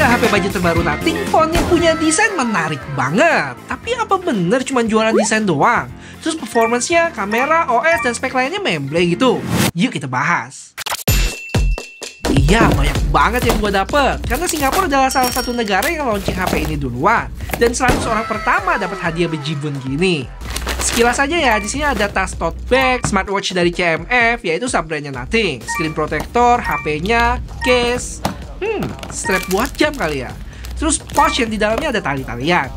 Inilah HP budget terbaru Nothing Phone yang punya desain menarik banget. Tapi apa bener cuma jualan desain doang? Terus performance-nya, kamera, OS, dan spek lainnya memble gitu? Yuk kita bahas. Iya, banyak banget yang gue dapet. Karena Singapura adalah salah satu negara yang launching HP ini duluan. Dan 100 orang pertama dapat hadiah bejibun gini. Sekilas aja ya, di sini ada tas tote bag, smartwatch dari CMF, yaitu sub-brandnya Nothing, screen protector, HP-nya, case, strap buat jam kali ya. Terus pouch yang di dalamnya ada tali-talian.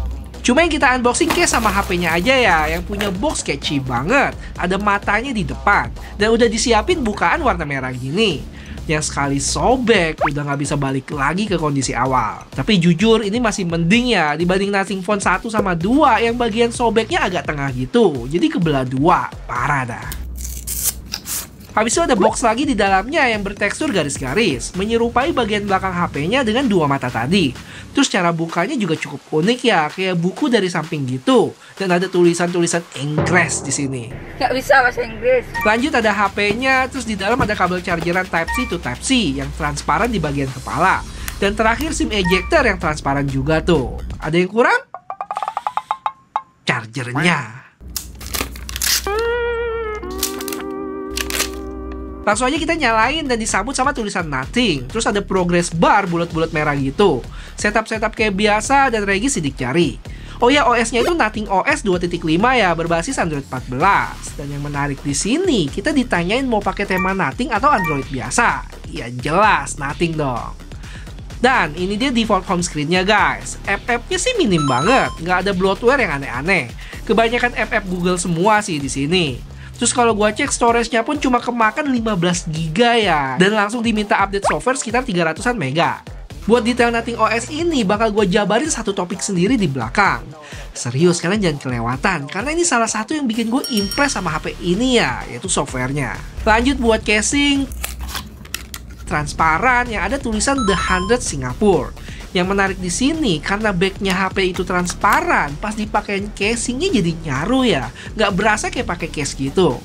Cuma yang kita unboxing case sama HP-nya aja ya, yang punya box catchy banget. Ada matanya di depan, dan udah disiapin bukaan warna merah gini. Yang sekali sobek, udah nggak bisa balik lagi ke kondisi awal. Tapi jujur, ini masih mending ya dibanding Nothing Phone 1 sama 2 yang bagian sobeknya agak tengah gitu. Jadi kebelah dua, parah dah. Habis itu ada box lagi di dalamnya yang bertekstur garis-garis, menyerupai bagian belakang HP-nya dengan dua mata tadi. Terus cara bukanya juga cukup unik ya, kayak buku dari samping gitu. Dan ada tulisan-tulisan Inggris di sini. Nggak bisa bahasa Inggris. Lanjut ada HP-nya, terus di dalam ada kabel chargeran Type-C to Type-C yang transparan di bagian kepala. Dan terakhir SIM ejector yang transparan juga tuh. Ada yang kurang? Chargernya. Langsung aja kita nyalain dan disambut sama tulisan Nothing. Terus ada progress bar bulat-bulat merah gitu. Setup-setup kayak biasa dan regi sidik jari. Oh ya, OS-nya itu Nothing OS 2.5 ya, berbasis Android 14. Dan yang menarik di sini, kita ditanyain mau pakai tema Nothing atau Android biasa. Ya jelas Nothing dong. Dan ini dia default home screen-nya guys. App-appnya sih minim banget, nggak ada bloatware yang aneh-aneh. Kebanyakan app-app Google semua sih di sini. Terus kalau gua cek storage-nya pun cuma kemakan 15 GB ya. Dan langsung diminta update software sekitar 300-an mega. Buat detail Nothing OS ini bakal gua jabarin satu topik sendiri di belakang. Serius, kalian jangan kelewatan. Karena ini salah satu yang bikin gue impress sama HP ini ya, yaitu softwarenya. Lanjut buat casing. Transparan yang ada tulisan The 100 Singapore. Yang menarik di sini karena backnya HP itu transparan, pas dipakein casingnya jadi nyaru ya, nggak berasa kayak pakai case gitu.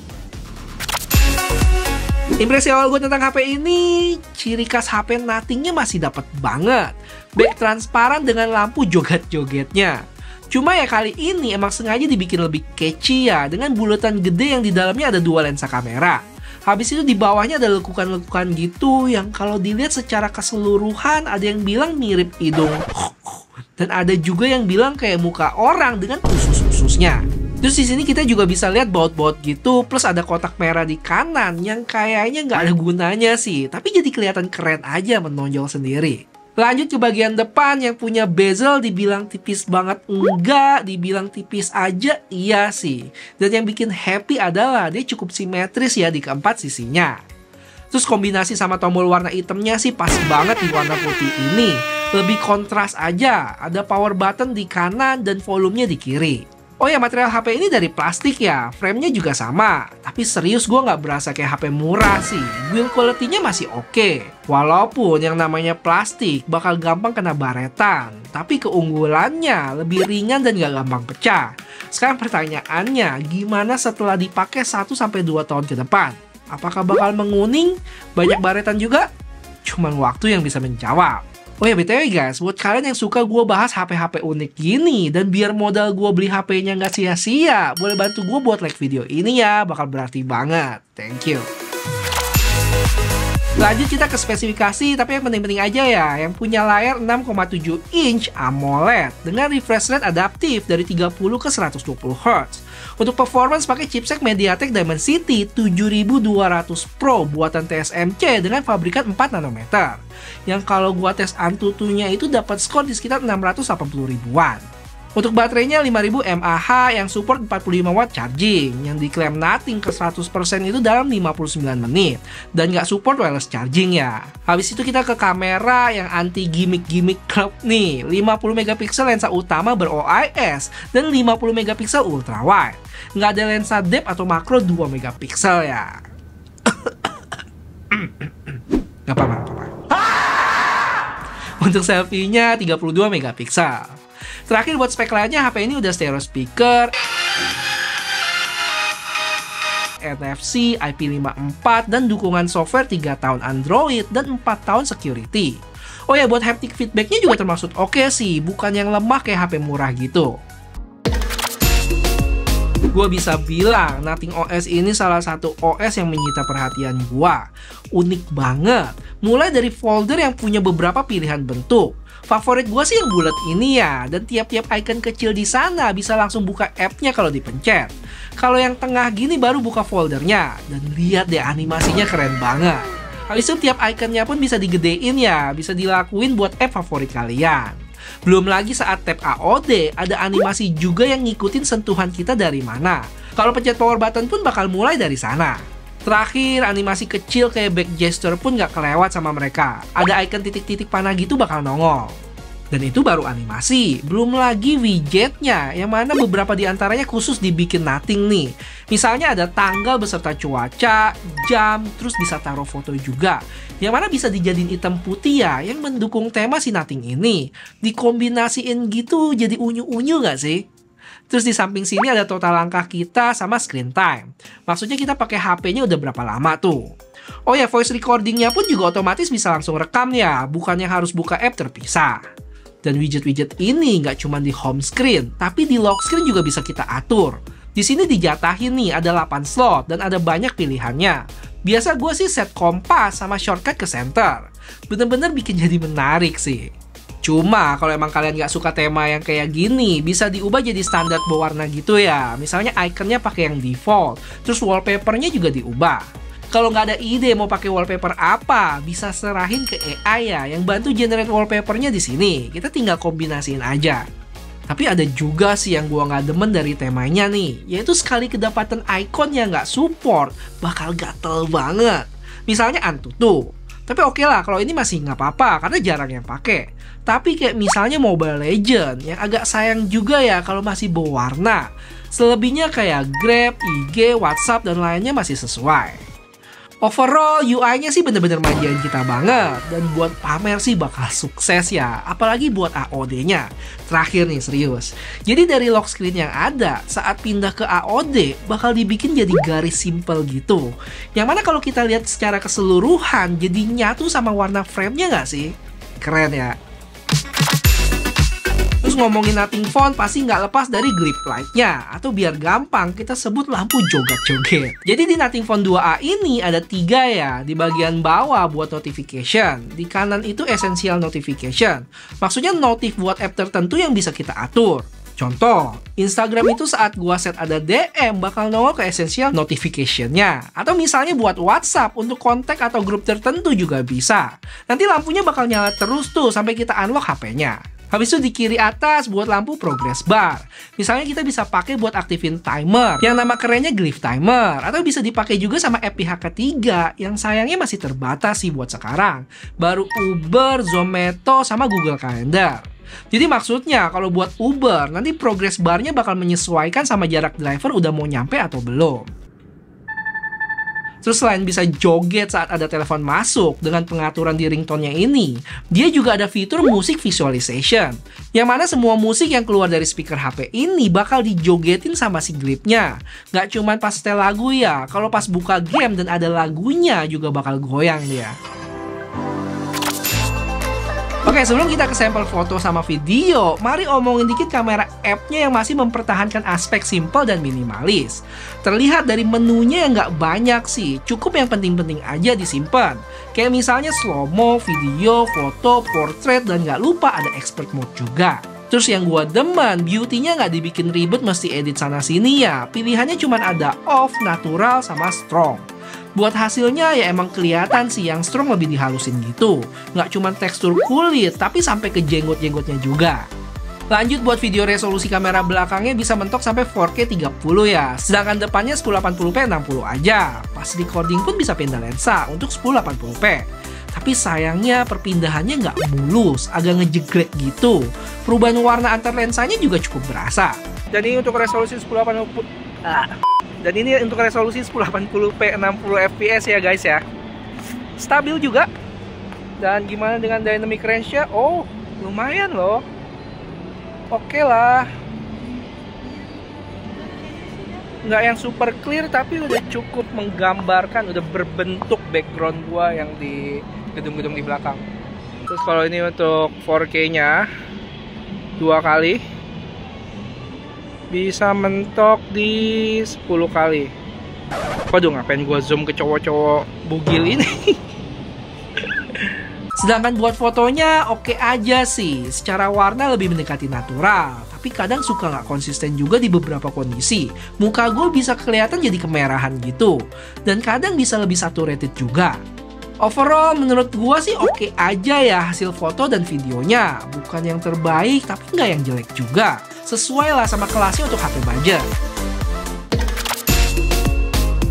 Impresi awal gue tentang HP ini, ciri khas HP Nothing-nya masih dapat banget. Back transparan dengan lampu joget-jogetnya. Cuma ya kali ini emang sengaja dibikin lebih catchy ya, dengan bulatan gede yang di dalamnya ada dua lensa kamera. Habis itu di bawahnya ada lekukan-lekukan gitu yang kalau dilihat secara keseluruhan ada yang bilang mirip hidung. Dan ada juga yang bilang kayak muka orang dengan usus-ususnya. Terus di sini kita juga bisa lihat baut-baut gitu, plus ada kotak merah di kanan yang kayaknya nggak ada gunanya sih, tapi jadi kelihatan keren aja menonjol sendiri. Lanjut ke bagian depan yang punya bezel, dibilang tipis banget enggak, dibilang tipis aja iya sih. Dan yang bikin happy adalah dia cukup simetris ya di keempat sisinya. Terus kombinasi sama tombol warna hitamnya sih pas banget di warna putih ini. Lebih kontras aja, ada power button di kanan dan volumenya di kiri. Oh ya, material HP ini dari plastik ya, framenya juga sama. Tapi serius gue nggak berasa kayak HP murah sih, build quality-nya masih oke. Walaupun yang namanya plastik bakal gampang kena baretan, tapi keunggulannya lebih ringan dan nggak gampang pecah. Sekarang pertanyaannya, gimana setelah dipakai 1-2 tahun ke depan? Apakah bakal menguning? Banyak baretan juga? Cuman waktu yang bisa menjawab. Oh ya BTW guys, buat kalian yang suka gue bahas HP-HP unik gini dan biar modal gue beli HP-nya nggak sia-sia, boleh bantu gue buat like video ini ya, bakal berarti banget. Thank you. Lanjut kita ke spesifikasi, tapi yang penting-penting aja ya, yang punya layar 6,7 inch AMOLED dengan refresh rate adaptif dari 30 ke 120 Hz. Untuk performance pakai chipset MediaTek Dimensity 7200 Pro buatan TSMC dengan pabrikan 4 nanometer. Yang kalau gua tes Antutunya itu dapat skor di sekitar 680 ribuan. Untuk baterainya 5000 mAh yang support 45 watt charging, yang diklaim Nothing ke 100% itu dalam 59 menit, dan nggak support wireless charging ya. Habis itu kita ke kamera yang anti gimmick-gimmick crop nih, 50 megapiksel lensa utama ber-OIS, dan 50 megapiksel ultra wide. Nggak ada lensa depth atau makro 2 megapiksel ya. Nggak apa-apa. Untuk selfie-nya 32 megapiksel. Terakhir buat spek lainnya, HP ini udah stereo speaker, NFC, IP54, dan dukungan software 3 tahun Android dan 4 tahun security. Oh ya, buat haptic feedbacknya juga termasuk oke sih, bukan yang lemah kayak HP murah gitu. Gue bisa bilang Nothing OS ini salah satu OS yang menyita perhatian gue. Unik banget. Mulai dari folder yang punya beberapa pilihan bentuk. Favorit gue sih yang bulat ini ya. Dan tiap-tiap icon kecil di sana bisa langsung buka app-nya kalau dipencet. Kalau yang tengah gini baru buka foldernya. Dan lihat deh, animasinya keren banget. Habis itu tiap ikonnya pun bisa digedein ya. Bisa dilakuin buat app favorit kalian. Belum lagi saat tap AOD, ada animasi juga yang ngikutin sentuhan kita dari mana. Kalau pencet power button pun bakal mulai dari sana. Terakhir, animasi kecil kayak back gesture pun gak kelewat sama mereka. Ada icon titik-titik panah gitu bakal nongol. Dan itu baru animasi, belum lagi widgetnya, yang mana beberapa diantaranya khusus dibikin Nothing nih. Misalnya ada tanggal beserta cuaca, jam, terus bisa taruh foto juga. Yang mana bisa dijadiin hitam putih ya, yang mendukung tema si Nothing ini. Dikombinasiin gitu jadi unyu-unyu gak sih? Terus di samping sini ada total langkah kita sama screen time. Maksudnya kita pakai HP-nya udah berapa lama tuh. Oh ya, voice recordingnya pun juga otomatis bisa langsung rekam ya, bukannya harus buka app terpisah. Dan widget-widget ini nggak cuma di home screen, tapi di lock screen juga bisa kita atur. Di sini dijatahin nih, ada 8 slot dan ada banyak pilihannya. Biasa gue sih set kompas sama shortcut ke center. Bener-bener bikin jadi menarik sih. Cuma kalau emang kalian nggak suka tema yang kayak gini, bisa diubah jadi standar berwarna gitu ya. Misalnya ikonnya pakai yang default, terus wallpapernya juga diubah. Kalau nggak ada ide mau pakai wallpaper apa, bisa serahin ke AI ya, yang bantu generate wallpapernya di sini. Kita tinggal kombinasiin aja. Tapi ada juga sih yang gua nggak demen dari temanya nih, yaitu sekali kedapatan icon yang nggak support, bakal gatel banget. Misalnya Antutu. Tapi oke lah, kalau ini masih nggak apa-apa, karena jarang yang pakai. Tapi kayak misalnya Mobile Legends, yang agak sayang juga ya kalau masih berwarna. Selebihnya kayak Grab, IG, WhatsApp, dan lainnya masih sesuai. Overall, UI-nya sih bener-bener manjain kita banget. Dan buat pamer sih bakal sukses ya. Apalagi buat AOD-nya. Terakhir nih, serius. Jadi dari lock screen yang ada, saat pindah ke AOD, bakal dibikin jadi garis simple gitu. Yang mana kalau kita lihat secara keseluruhan, jadi nyatu sama warna frame-nya nggak sih? Keren ya. Terus ngomongin Nothing Phone pasti nggak lepas dari Glip Light-nya, atau biar gampang kita sebut lampu joget-joget. Jadi di Nothing Phone 2A ini ada 3 ya, di bagian bawah buat notification, di kanan itu essential notification. Maksudnya notif buat app tertentu yang bisa kita atur. Contoh, Instagram itu saat gua set ada DM bakal nongol ke essential notification-nya. Atau misalnya buat WhatsApp untuk kontak atau grup tertentu juga bisa. Nanti lampunya bakal nyala terus tuh sampai kita unlock HP-nya. Habis itu di kiri atas buat lampu progress bar. Misalnya kita bisa pakai buat aktifin timer, yang nama kerennya Glyph Timer. Atau bisa dipakai juga sama app pihak ketiga, yang sayangnya masih terbatas sih buat sekarang. Baru Uber, Zomato, sama Google Calendar. Jadi maksudnya kalau buat Uber, nanti progress barnya bakal menyesuaikan sama jarak driver udah mau nyampe atau belum. Terus selain bisa joget saat ada telepon masuk dengan pengaturan di ringtone-nya ini, dia juga ada fitur musik visualization. Yang mana semua musik yang keluar dari speaker HP ini bakal dijogetin sama si Glip-nya. Nggak cuma pas setel lagu ya, kalau pas buka game dan ada lagunya juga bakal goyang dia. Oke, sebelum kita ke sampel foto sama video, mari omongin dikit kamera app-nya yang masih mempertahankan aspek simple dan minimalis. Terlihat dari menunya yang nggak banyak sih, cukup yang penting-penting aja disimpan. Kayak misalnya slow-mo, video, foto, portrait, dan nggak lupa ada expert mode juga. Terus yang gua demen, beauty-nya nggak dibikin ribet mesti edit sana-sini ya. Pilihannya cuma ada off, natural, sama strong. Buat hasilnya ya emang kelihatan sih yang strong lebih dihalusin gitu. Nggak cuma tekstur kulit, tapi sampai ke jenggot-jenggotnya juga. Lanjut buat video resolusi kamera belakangnya bisa mentok sampai 4K 30 ya. Sedangkan depannya 1080p 60 aja. Pas recording pun bisa pindah lensa untuk 1080p. Tapi sayangnya perpindahannya nggak mulus, agak ngejegrek gitu. Perubahan warna antar lensanya juga cukup berasa. Jadi untuk resolusi 1080p 60 fps ya guys ya. Stabil juga. Dan gimana dengan dynamic range-nya? Oh, lumayan loh. Oke lah. Nggak yang super clear tapi udah cukup menggambarkan, udah berbentuk background gua yang di gedung-gedung di belakang. Terus kalau ini untuk 4K-nya 2 kali bisa mentok di 10 kali. Waduh, ngapain gua zoom ke cowok-cowok bugil ini? Sedangkan buat fotonya oke aja sih, secara warna lebih mendekati natural, tapi kadang suka nggak konsisten juga di beberapa kondisi. Muka gue bisa kelihatan jadi kemerahan gitu, dan kadang bisa lebih saturated juga. Overall menurut gue sih oke aja ya hasil foto dan videonya, bukan yang terbaik tapi nggak yang jelek juga. Sesuai lah sama kelasnya untuk HP budget.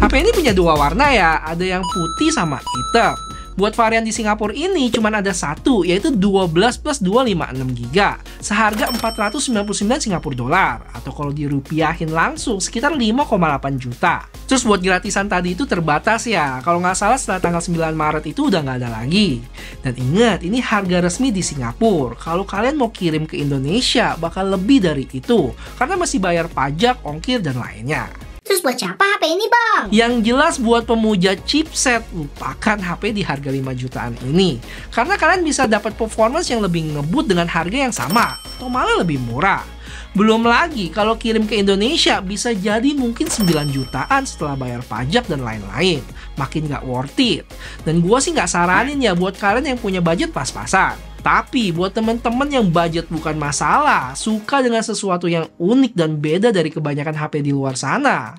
HP ini punya 2 warna ya, ada yang putih sama hitam. Buat varian di Singapura ini cuma ada satu, yaitu 12 plus 256 GB, seharga 499 Singapura dolar, atau kalau dirupiahin langsung sekitar 5,8 juta. Terus buat gratisan tadi itu terbatas ya, kalau nggak salah setelah tanggal 9 Maret itu udah nggak ada lagi. Dan ingat, ini harga resmi di Singapura. Kalau kalian mau kirim ke Indonesia bakal lebih dari itu, karena masih bayar pajak, ongkir, dan lainnya. Terus buat siapa HP ini, Bang? Yang jelas buat pemuja chipset, lupakan HP di harga 5 jutaan ini. Karena kalian bisa dapat performance yang lebih ngebut dengan harga yang sama, atau malah lebih murah. Belum lagi, kalau kirim ke Indonesia bisa jadi mungkin 9 jutaan setelah bayar pajak dan lain-lain. Makin nggak worth it. Dan gua sih nggak saranin ya buat kalian yang punya budget pas-pasan. Tapi buat teman-teman yang budget bukan masalah, suka dengan sesuatu yang unik dan beda dari kebanyakan HP di luar sana.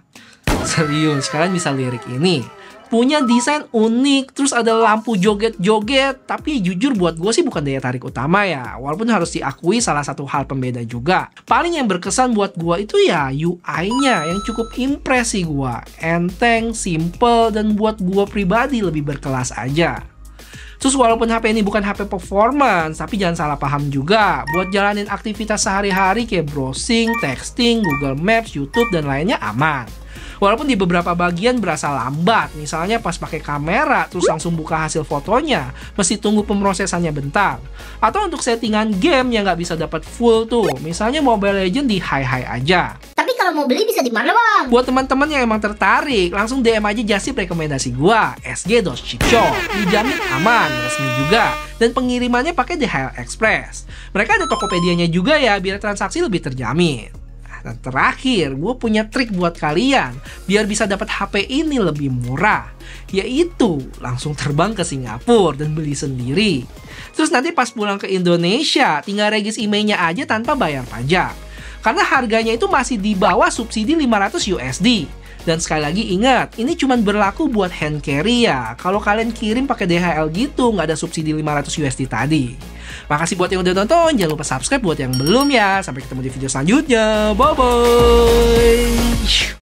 Serius, kalian bisa lirik ini. Punya desain unik, terus ada lampu joget-joget, tapi jujur buat gue sih bukan daya tarik utama ya. Walaupun harus diakui salah satu hal pembeda juga. Paling yang berkesan buat gue itu ya UI-nya yang cukup impresi gue. Enteng, simple, dan buat gue pribadi lebih berkelas aja. Terus walaupun HP ini bukan HP performance, tapi jangan salah paham juga. Buat jalanin aktivitas sehari-hari kayak browsing, texting, Google Maps, YouTube, dan lainnya aman. Walaupun di beberapa bagian berasa lambat, misalnya pas pakai kamera terus langsung buka hasil fotonya, mesti tunggu pemrosesannya bentar. Atau untuk settingan game yang nggak bisa dapat full tuh, misalnya Mobile Legends di high aja. Tapi kalau mau beli bisa di mana, Bang? Buat teman-teman yang emang tertarik, langsung DM aja Jasip rekomendasi gua, sg.chipshop. Dijamin aman, resmi juga, dan pengirimannya pakai DHL Express. Mereka ada Tokopedia-nya juga ya, biar transaksi lebih terjamin. Dan terakhir, gue punya trik buat kalian biar bisa dapat HP ini lebih murah, yaitu langsung terbang ke Singapura dan beli sendiri. Terus nanti pas pulang ke Indonesia, tinggal regis emailnya aja tanpa bayar pajak. Karena harganya itu masih di bawah subsidi 500 USD. Dan sekali lagi ingat, ini cuma berlaku buat hand carry ya. Kalau kalian kirim pakai DHL gitu, nggak ada subsidi 500 USD tadi. Makasih buat yang udah nonton, jangan lupa subscribe buat yang belum ya. Sampai ketemu di video selanjutnya, bye-bye.